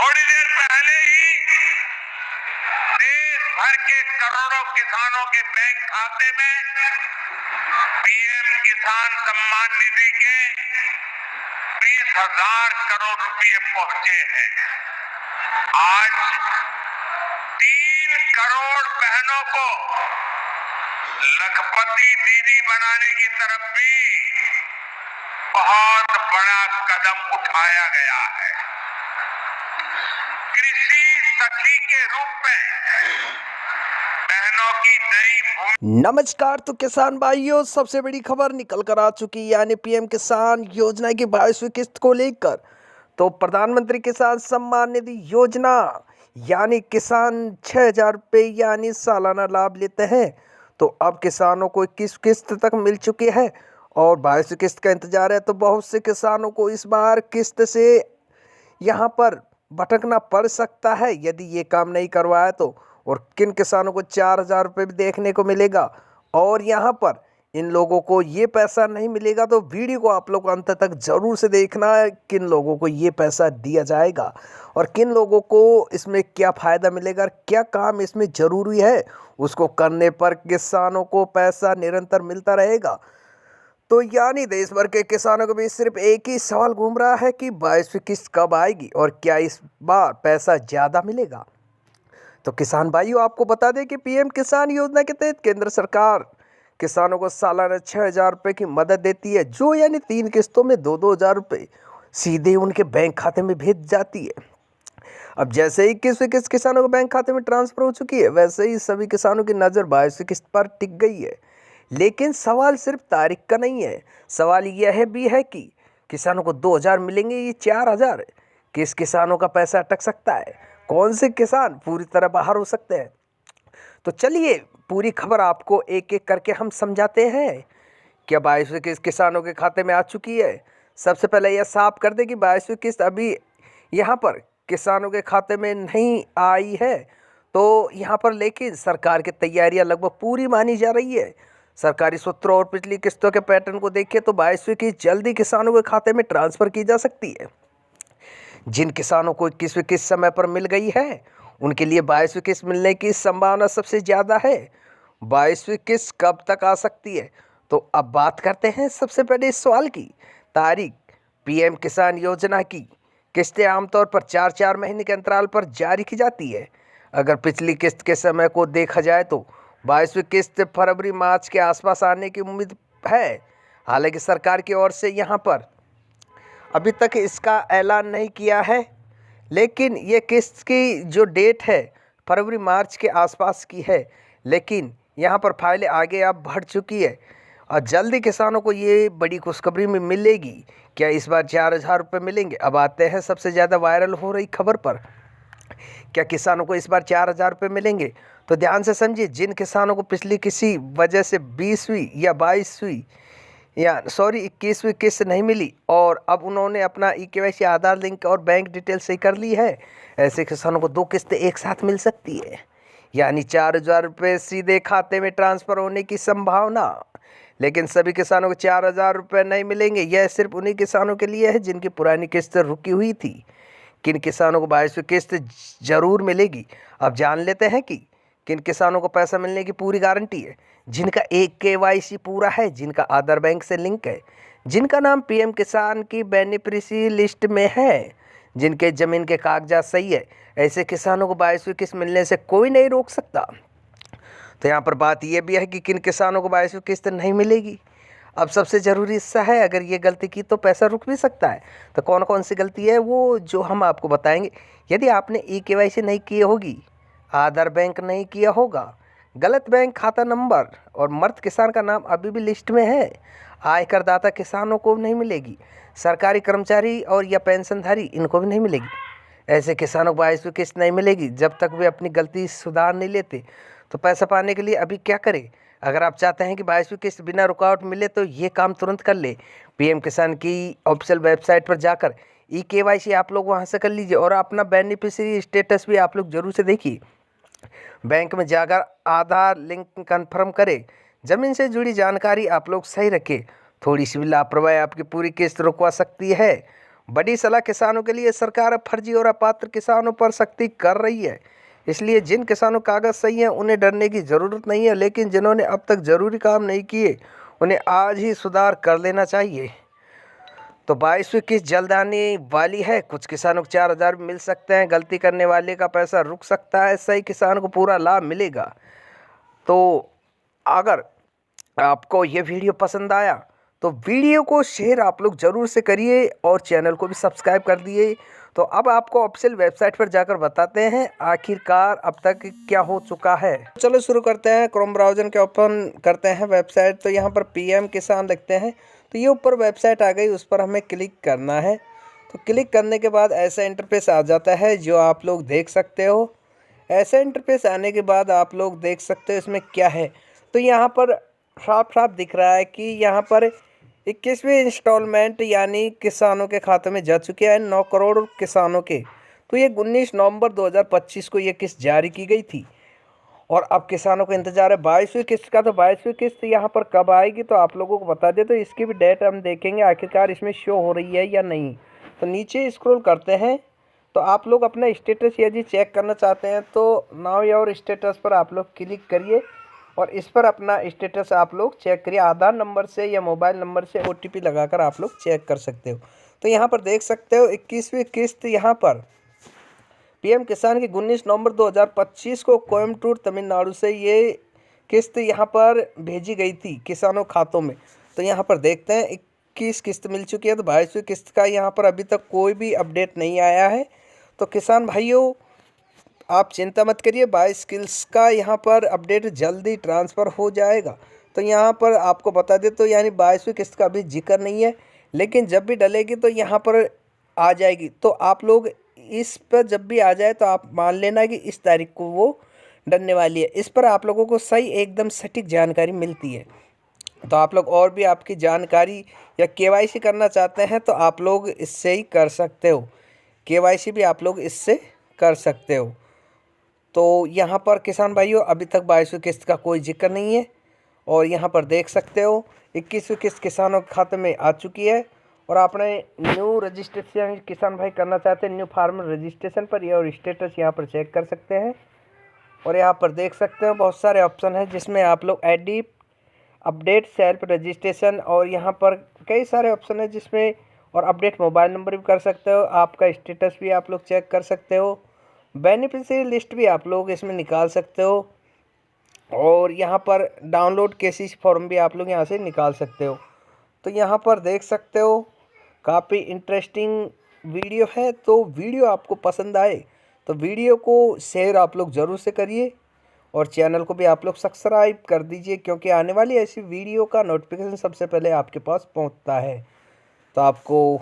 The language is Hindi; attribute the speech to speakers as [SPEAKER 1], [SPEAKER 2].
[SPEAKER 1] थोड़ी देर पहले ही देश भर के करोड़ों किसानों के बैंक खाते में पीएम किसान सम्मान निधि के 20,000 करोड़ रुपए पहुंचे हैं। आज 3 करोड़ बहनों को लखपति दीदी बनाने की तरफ भी बहुत बड़ा कदम उठाया गया है। कृषि सखी के रूप में बहनों की नई
[SPEAKER 2] नमस्कार। तो किसान भाइयों, सबसे बड़ी खबर निकल कर आ चुकी, यानी पीएम किसान योजना की 22वीं किस्त को लेकर। तो प्रधानमंत्री किसान सम्मान निधि योजना यानी किसान 6,000 रुपये यानी सालाना लाभ लेते हैं। तो अब किसानों को 21 किस्त तक मिल चुकी है और 22वीं किस्त का इंतजार है। तो बहुत से किसानों को इस बार किस्त से यहाँ पर भटकना पड़ सकता है यदि ये काम नहीं करवाया तो। और किन किसानों को 4,000 रुपये भी देखने को मिलेगा और यहाँ पर इन लोगों को ये पैसा नहीं मिलेगा। तो वीडियो को आप लोग अंत तक ज़रूर से देखना है, किन लोगों को ये पैसा दिया जाएगा और किन लोगों को इसमें क्या फ़ायदा मिलेगा और क्या काम इसमें ज़रूरी है, उसको करने पर किसानों को पैसा निरंतर मिलता रहेगा। तो यानी देश भर के किसानों के बीच सिर्फ एक ही सवाल घूम रहा है कि 22वीं किस्त कब आएगी और क्या इस बार पैसा ज़्यादा मिलेगा। तो किसान भाइयों, आपको बता दें कि पीएम किसान योजना के तहत केंद्र सरकार किसानों को सालाना 6,000 रुपये की मदद देती है, जो यानी 3 किस्तों में 2-2 हज़ार रुपये सीधे उनके बैंक खाते में भेज जाती है। अब जैसे ही 21वीं किस्त किसानों के बैंक खाते में ट्रांसफ़र हो चुकी है, वैसे ही सभी किसानों की नज़र 22वीं किस्त पर टिक गई है। लेकिन सवाल सिर्फ तारीख का नहीं है, सवाल यह भी है कि किसानों को 2,000 मिलेंगे, ये 4,000 किस किसानों का पैसा अटक सकता है, कौन से किसान पूरी तरह बाहर हो सकते हैं। तो चलिए पूरी खबर आपको एक एक करके हम समझाते हैं। क्या 22वीं किस्त किसानों के खाते में आ चुकी है? सबसे पहले यह साफ कर दें कि 22वीं किस्त अभी यहाँ पर किसानों के खाते में नहीं आई है। तो यहाँ पर लेकिन सरकार की तैयारियाँ लगभग पूरी मानी जा रही है। सरकारी सूत्रों और पिछली किस्तों के पैटर्न को देखें तो 22वीं किस्त जल्दी किसानों के खाते में ट्रांसफ़र की जा सकती है। जिन किसानों को 21वीं किस्त समय पर मिल गई है, उनके लिए 22वीं किस्त मिलने की संभावना सबसे ज़्यादा है। 22वीं किस्त कब तक आ सकती है? तो अब बात करते हैं सबसे पहले इस सवाल की तारीख। पीएम किसान योजना की किस्तें आमतौर पर 4-4 महीने के अंतराल पर जारी की जाती है। अगर पिछली किस्त के समय को देखा जाए तो 22वीं किस्त फरवरी-मार्च के आसपास आने की उम्मीद है। हालांकि सरकार की ओर से यहाँ पर अभी तक इसका ऐलान नहीं किया है, लेकिन ये किस्त की जो डेट है फरवरी-मार्च के आसपास की है। लेकिन यहाँ पर फाइलें आगे अब बढ़ चुकी है और जल्दी किसानों को ये बड़ी खुशखबरी में मिलेगी। क्या इस बार 4,000 रुपये मिलेंगे? अब आते हैं सबसे ज़्यादा वायरल हो रही खबर पर। क्या किसानों को इस बार 4,000 रुपये मिलेंगे? तो ध्यान से समझिए, जिन किसानों को पिछली किसी वजह से 20वीं या 21वीं किस्त नहीं मिली और अब उन्होंने अपना ई-केवाईसी आधार लिंक और बैंक डिटेल सही कर ली है, ऐसे किसानों को 2 किस्तें एक साथ मिल सकती है, यानी 4,000 रुपये सीधे खाते में ट्रांसफ़र होने की संभावना। लेकिन सभी किसानों को 4,000 रुपये नहीं मिलेंगे। यह सिर्फ उन्हीं किसानों के लिए है जिनकी पुरानी किस्त रुकी हुई थी। किन किसानों को 22वीं किस्त जरूर मिलेगी, अब जान लेते हैं कि किन किसानों को पैसा मिलने की पूरी गारंटी है। जिनका एक केवाईसी पूरा है, जिनका आधार बैंक से लिंक है, जिनका नाम पीएम किसान की बेनिफिशियरी लिस्ट में है, जिनके ज़मीन के कागजात सही है, ऐसे किसानों को 22वीं किस्त मिलने से कोई नहीं रोक सकता। तो यहाँ पर बात यह भी है कि किन किसानों को 22वीं किस्त नहीं मिलेगी। अब सबसे ज़रूरी हिस्सा है, अगर ये गलती की तो पैसा रुक भी सकता है। तो कौन कौन सी गलती है वो जो हम आपको बताएंगे। यदि आपने ई-केवाईसी नहीं की होगी, आधार बैंक नहीं किया होगा, गलत बैंक खाता नंबर और मृत किसान का नाम अभी भी लिस्ट में है, आयकर दाता किसानों को नहीं मिलेगी, सरकारी कर्मचारी और या पेंशनधारी इनको भी नहीं मिलेगी। ऐसे किसानों को 22वीं किस्त नहीं मिलेगी जब तक वे अपनी गलती सुधार नहीं लेते। तो पैसा पाने के लिए अभी क्या करें? अगर आप चाहते हैं कि 22वीं किस्त बिना रुकावट मिले तो ये काम तुरंत कर ले। पीएम किसान की ऑफिशियल वेबसाइट पर जाकर ई-केवाईसी आप लोग वहाँ से कर लीजिए और अपना बेनिफिशियरी स्टेटस भी आप लोग जरूर से देखिए। बैंक में जाकर आधार लिंक कंफर्म करें, ज़मीन से जुड़ी जानकारी आप लोग सही रखें। थोड़ी सी भी लापरवाही आपकी पूरी किस्त रुकवा सकती है। बड़ी सलाह किसानों के लिए सरकार अब फर्जी और अपात्र किसानों पर सख्ती कर रही है। इसलिए जिन किसानों कागज सही हैं उन्हें डरने की ज़रूरत नहीं है, लेकिन जिन्होंने अब तक ज़रूरी काम नहीं किए उन्हें आज ही सुधार कर लेना चाहिए। तो 22वीं किस्त जल्द आने वाली है। कुछ किसानों को 4,000 मिल सकते हैं। गलती करने वाले का पैसा रुक सकता है, सही किसान को पूरा लाभ मिलेगा। तो अगर आपको ये वीडियो पसंद आया तो वीडियो को शेयर आप लोग ज़रूर से करिए और चैनल को भी सब्सक्राइब कर दिए। तो अब आपको ऑफिशियल वेबसाइट पर जाकर बताते हैं आखिरकार अब तक क्या हो चुका है। चलो शुरू करते हैं। क्रोम ब्राउज़र के ओपन करते हैं वेबसाइट। तो यहाँ पर PM किसान लिखते हैं तो ये ऊपर वेबसाइट आ गई, उस पर हमें क्लिक करना है। तो क्लिक करने के बाद ऐसा इंटरफेस आ जाता है जो आप लोग देख सकते हो। ऐसा इंटरफेस आने के बाद आप लोग देख सकते हो इसमें क्या है। तो यहाँ पर साफ साफ दिख रहा है कि यहाँ पर 21वीं इंस्टॉलमेंट यानी किसानों के खाते में जा चुके हैं 9 करोड़ किसानों के। तो ये 19 नवंबर 2025 को ये किस्त जारी की गई थी और अब किसानों को इंतजार है 22वीं किस्त का। तो 22वीं किस्त यहाँ पर कब आएगी तो आप लोगों को बता दे। तो इसकी भी डेट हम देखेंगे आखिरकार इसमें शो हो रही है या नहीं। तो नीचे स्क्रॉल करते हैं तो आप लोग अपना स्टेटस यदि चेक करना चाहते हैं तो नाउ योर स्टेटस पर आप लोग क्लिक करिए और इस पर अपना स्टेटस आप लोग चेक करिए। आधार नंबर से या मोबाइल नंबर से OTP लगाकर आप लोग चेक कर सकते हो। तो यहाँ पर देख सकते हो 21वीं किस्त यहाँ पर PM किसान की 19 नवंबर 2025 को कोयम्बटूर तमिलनाडु से ये किस्त यहाँ पर भेजी गई थी किसानों खातों में। तो यहाँ पर देखते हैं 21 किस्त मिल चुकी है। तो 22वीं किस्त का यहाँ पर अभी तक कोई भी अपडेट नहीं आया है। तो किसान भाइयों आप चिंता मत करिए, 22 किस्त का यहाँ पर अपडेट जल्दी ट्रांसफ़र हो जाएगा। तो यहाँ पर आपको बता दें तो यानी 22वीं किस्त का अभी जिक्र नहीं है, लेकिन जब भी डलेगी तो यहाँ पर आ जाएगी। तो आप लोग इस पर जब भी आ जाए तो आप मान लेना कि इस तारीख को वो डलने वाली है। इस पर आप लोगों को सही एकदम सटीक जानकारी मिलती है। तो आप लोग और भी आपकी जानकारी या KYC करना चाहते हैं तो आप लोग इससे ही कर सकते हो। KYC भी आप लोग इससे कर सकते हो। तो यहाँ पर किसान भाइयों अभी तक 22वीं किस्त का कोई जिक्र नहीं है और यहाँ पर देख सकते हो 21वीं किस्त किसानों के खाते में आ चुकी है। और आपने न्यू रजिस्ट्रेशन किसान भाई करना चाहते हैं न्यू फार्मर रजिस्ट्रेशन पर और स्टेटस यहाँ पर चेक कर सकते हैं। और यहाँ पर देख सकते हो बहुत सारे ऑप्शन हैं जिसमें आप लोग एडिट अपडेट सेल्फ रजिस्ट्रेशन और यहाँ पर कई सारे ऑप्शन हैं जिसमें और अपडेट मोबाइल नंबर भी कर सकते हो। आपका स्टेटस भी आप लोग चेक कर सकते हो। बेनिफिशियरी लिस्ट भी आप लोग इसमें निकाल सकते हो और यहाँ पर डाउनलोड केसीसी फॉर्म भी आप लोग यहाँ से निकाल सकते हो। तो यहाँ पर देख सकते हो काफ़ी इंटरेस्टिंग वीडियो है। तो वीडियो आपको पसंद आए तो वीडियो को शेयर आप लोग ज़रूर से करिए और चैनल को भी आप लोग सब्सक्राइब कर दीजिए, क्योंकि आने वाली ऐसी वीडियो का नोटिफिकेशन सबसे पहले आपके पास पहुँचता है। तो आपको